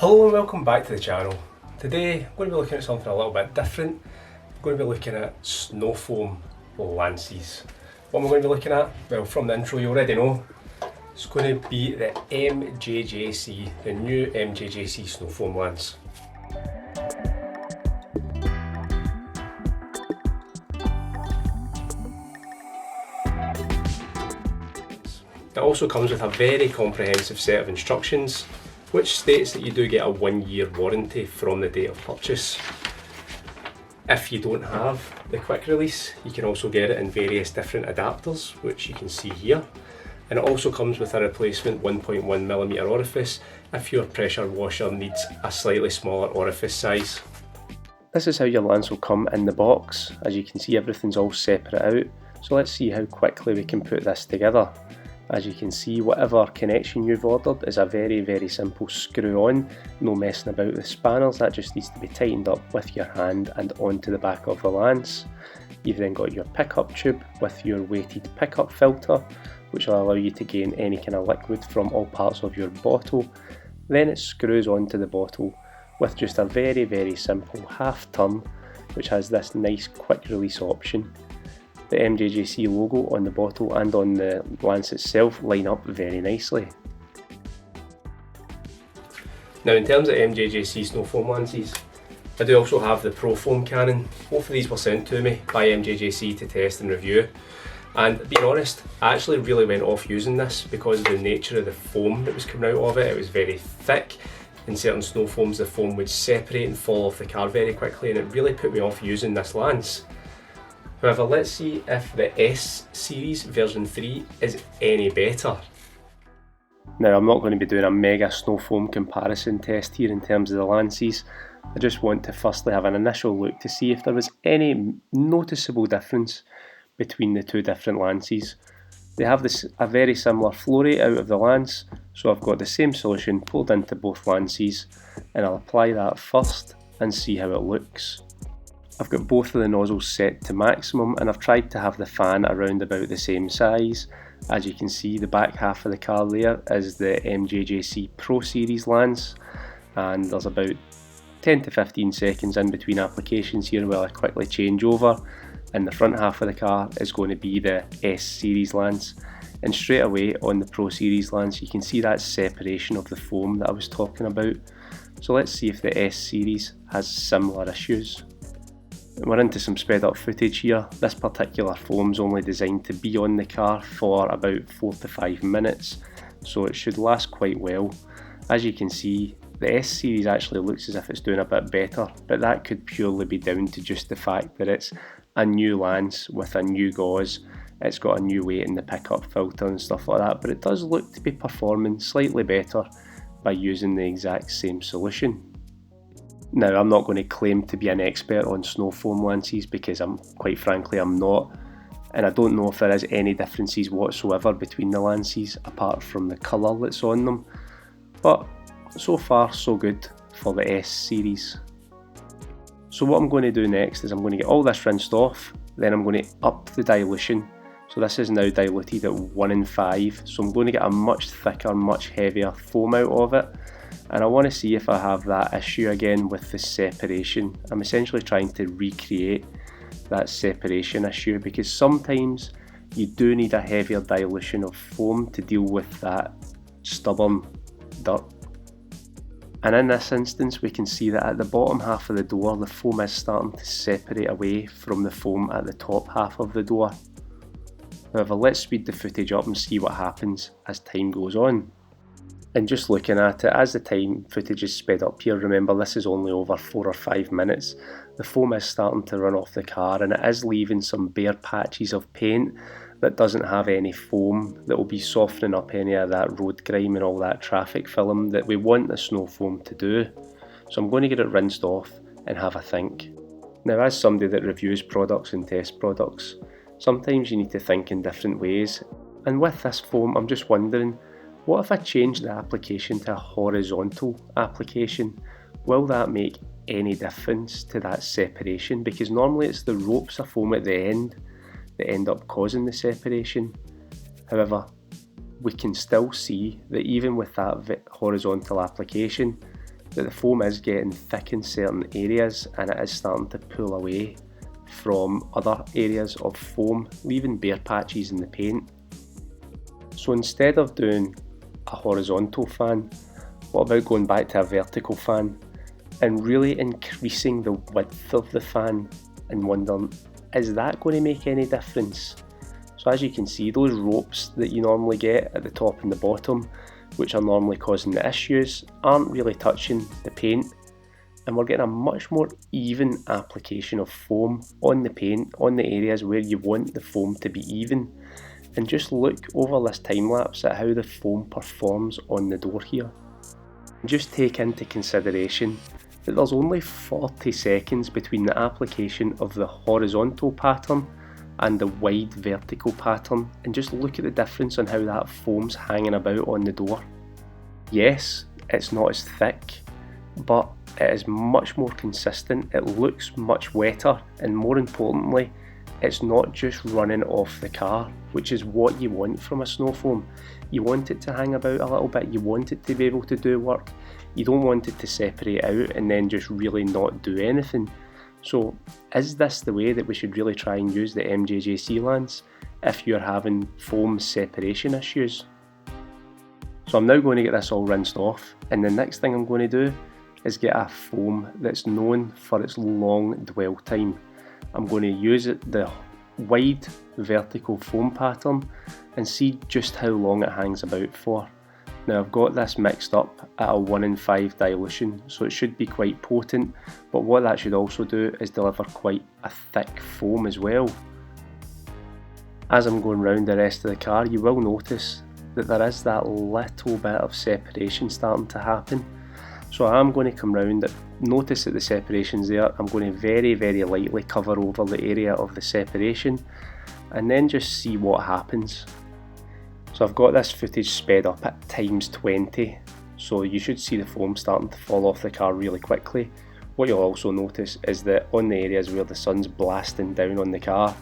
Hello and welcome back to the channel. Today I'm going to be looking at something a little bit different. I'm going to be looking at Snowfoam lances. What am I going to be looking at? Well, from the intro you already know. It's going to be the MJJC, the new MJJC Snowfoam lance. It also comes with a very comprehensive set of instructions, which states that you do get a 1-year warranty from the date of purchase. If you don't have the quick release, you can also get it in various different adapters, which you can see here. And it also comes with a replacement 1.1mm orifice if your pressure washer needs a slightly smaller orifice size. This is how your lance will come in the box. As you can see, everything's all separate out. So let's see how quickly we can put this together. As you can see, whatever connection you've ordered is a very simple screw on, no messing about with spanners. That just needs to be tightened up with your hand and onto the back of the lance. You've then got your pickup tube with your weighted pickup filter, which will allow you to gain any kind of liquid from all parts of your bottle. Then it screws onto the bottle with just a very simple half turn, which has this nice quick release option. The MJJC logo on the bottle and on the lance itself line up very nicely. Now, in terms of MJJC Snowfoam lances, I do also have the Pro Foam cannon. Both of these were sent to me by MJJC to test and review. And being honest, I actually really went off using this because of the nature of the foam that was coming out of it. It was very thick. In certain Snowfoams the foam would separate and fall off the car very quickly, and it really put me off using this lance. However, let's see if the S series version 3 is any better. Now, I'm not going to be doing a mega Snowfoam comparison test here in terms of the lances. I just want to firstly have an initial look to see if there was any noticeable difference between the two different lances. They have a very similar flow rate out of the lance, so I've got the same solution poured into both lances, and I'll apply that first and see how it looks. I've got both of the nozzles set to maximum, and I've tried to have the fan around about the same size. As you can see, the back half of the car there is the MJJC Pro Series lance, and there's about 10 to 15 seconds in between applications here while I quickly change over. And the front half of the car is going to be the S Series lance, and straight away on the Pro Series lance you can see that separation of the foam that I was talking about. So let's see if the S Series has similar issues. We're into some sped up footage here. This particular foam is only designed to be on the car for about 4 to 5 minutes, so it should last quite well. As you can see, the S Series actually looks as if it's doing a bit better, but that could purely be down to just the fact that it's a new lance with a new gauze. It's got a new weight in the pickup filter and stuff like that, but it does look to be performing slightly better by using the exact same solution. Now, I'm not going to claim to be an expert on Snowfoam lances because quite frankly I'm not, and I don't know if there is any differences whatsoever between the lances apart from the colour that's on them, but so far so good for the S Series. So what I'm going to do next is I'm going to get all this rinsed off, then I'm going to up the dilution. So this is now diluted at 1 in 5, so I'm going to get a much thicker, much heavier foam out of it. And I want to see if I have that issue again with the separation. I'm essentially trying to recreate that separation issue because sometimes you do need a heavier dilution of foam to deal with that stubborn dirt. And in this instance we can see that at the bottom half of the door the foam is starting to separate away from the foam at the top half of the door. However, let's speed the footage up and see what happens as time goes on. And just looking at it, as the time footage is sped up here, remember this is only over 4 or 5 minutes, the foam is starting to run off the car and it is leaving some bare patches of paint that doesn't have any foam that will be softening up any of that road grime and all that traffic film that we want the Snowfoam to do. So I'm going to get it rinsed off and have a think. Now, as somebody that reviews products and tests products, sometimes you need to think in different ways, and with this foam I'm just wondering, what if I change the application to a horizontal application? Will that make any difference to that separation? Because normally it's the ropes of foam at the end that end up causing the separation. However, we can still see that even with that horizontal application, that the foam is getting thick in certain areas and it is starting to pull away from other areas of foam, leaving bare patches in the paint. So instead of doing a horizontal fan, what about going back to a vertical fan and really increasing the width of the fan and wondering, is that going to make any difference? So as you can see, those ropes that you normally get at the top and the bottom, which are normally causing the issues, aren't really touching the paint, and we're getting a much more even application of foam on the paint, on the areas where you want the foam to be even. And just look over this time lapse at how the foam performs on the door here. Just take into consideration that there's only 40 seconds between the application of the horizontal pattern and the wide vertical pattern, and just look at the difference on how that foam's hanging about on the door. Yes, it's not as thick, but it is much more consistent, it looks much wetter, and more importantly, it's not just running off the car, which is what you want from a Snowfoam. You want it to hang about a little bit, you want it to be able to do work, you don't want it to separate out and then just really not do anything. So is this the way that we should really try and use the MJJC lands if you're having foam separation issues? So I'm now going to get this all rinsed off, and the next thing I'm going to do is get a foam that's known for its long dwell time. I'm going to use the wide vertical foam pattern and see just how long it hangs about for. Now I've got this mixed up at a 1:5 dilution, so it should be quite potent, but what that should also do is deliver quite a thick foam as well. As I'm going round the rest of the car, you will notice that there is that little bit of separation starting to happen. So I'm going to come round, notice that the separation's there, I'm going to very lightly cover over the area of the separation and then just see what happens. So I've got this footage sped up at ×20, so you should see the foam starting to fall off the car really quickly. What you'll also notice is that on the areas where the sun's blasting down on the car,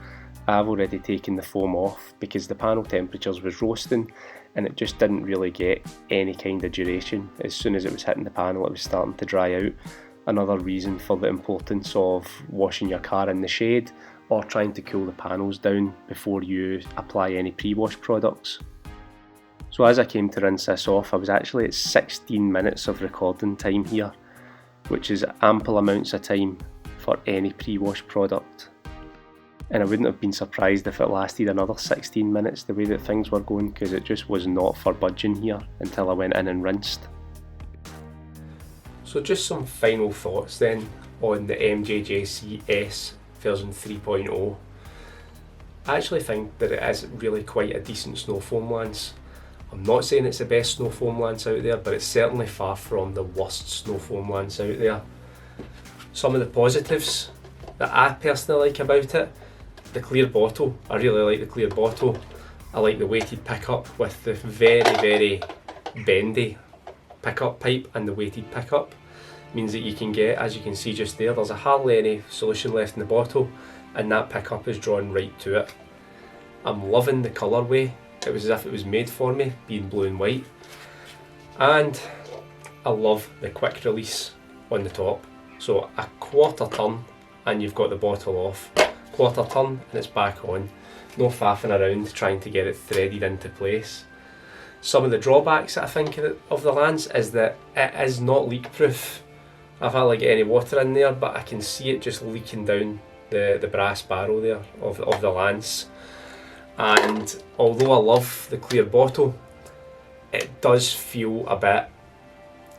I've already taken the foam off because the panel temperatures was roasting and it just didn't really get any kind of duration. As soon as it was hitting the panel, it was starting to dry out. Another reason for the importance of washing your car in the shade or trying to cool the panels down before you apply any pre-wash products. So as I came to rinse this off, I was actually at 16 minutes of recording time here, which is ample amounts of time for any pre-wash product. And I wouldn't have been surprised if it lasted another 16 minutes the way that things were going, because it just was not for budging here until I went in and rinsed. So just some final thoughts then on the MJJC S V3.0. I actually think that it is really quite a decent Snowfoam lance. I'm not saying it's the best Snowfoam lance out there, but it's certainly far from the worst Snowfoam lance out there. Some of the positives that I personally like about it: the clear bottle. I really like the clear bottle. I like the weighted pickup with the very bendy pickup pipe, and the weighted pickup means that you can get, as you can see just there's hardly any solution left in the bottle and that pickup is drawn right to it. I'm loving the colourway. It was as if it was made for me, being blue and white. And I love the quick release on the top. So a quarter turn and you've got the bottle off. Quarter turn and it's back on. No faffing around trying to get it threaded into place. Some of the drawbacks that I think of the lance is that it is not leak proof. I've hardly get any water in there, but I can see it just leaking down the brass barrel there of the lance. And although I love the clear bottle, it does feel a bit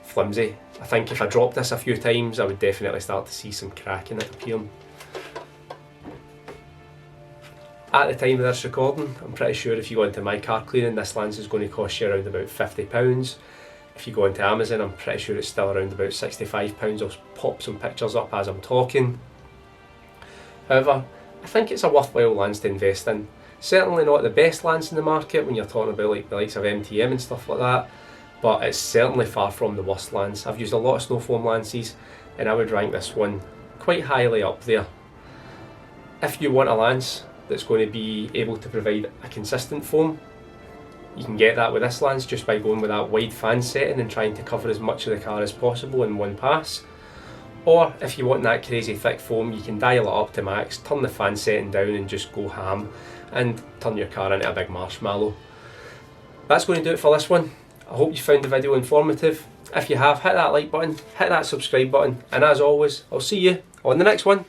flimsy. I think if I dropped this a few times, I would definitely start to see some crack in it appearing. At the time of this recording, I'm pretty sure if you go into my car cleaning, this lance is going to cost you around about £50. If you go into Amazon, I'm pretty sure it's still around about £65. I'll pop some pictures up as I'm talking. However, I think it's a worthwhile lance to invest in. Certainly not the best lance in the market when you're talking about like the likes of MTM and stuff like that, but it's certainly far from the worst lance. I've used a lot of Snowfoam lances and I would rank this one quite highly up there. If you want a lance that's going to be able to provide a consistent foam, You can get that with this lance just by going with that wide fan setting and trying to cover as much of the car as possible in one pass. Or if you want that crazy thick foam, you can dial it up to max, turn the fan setting down and just go ham and turn your car into a big marshmallow. That's going to do it for this one. I hope you found the video informative. If you have, hit that like button, hit that subscribe button, and as always, I'll see you on the next one.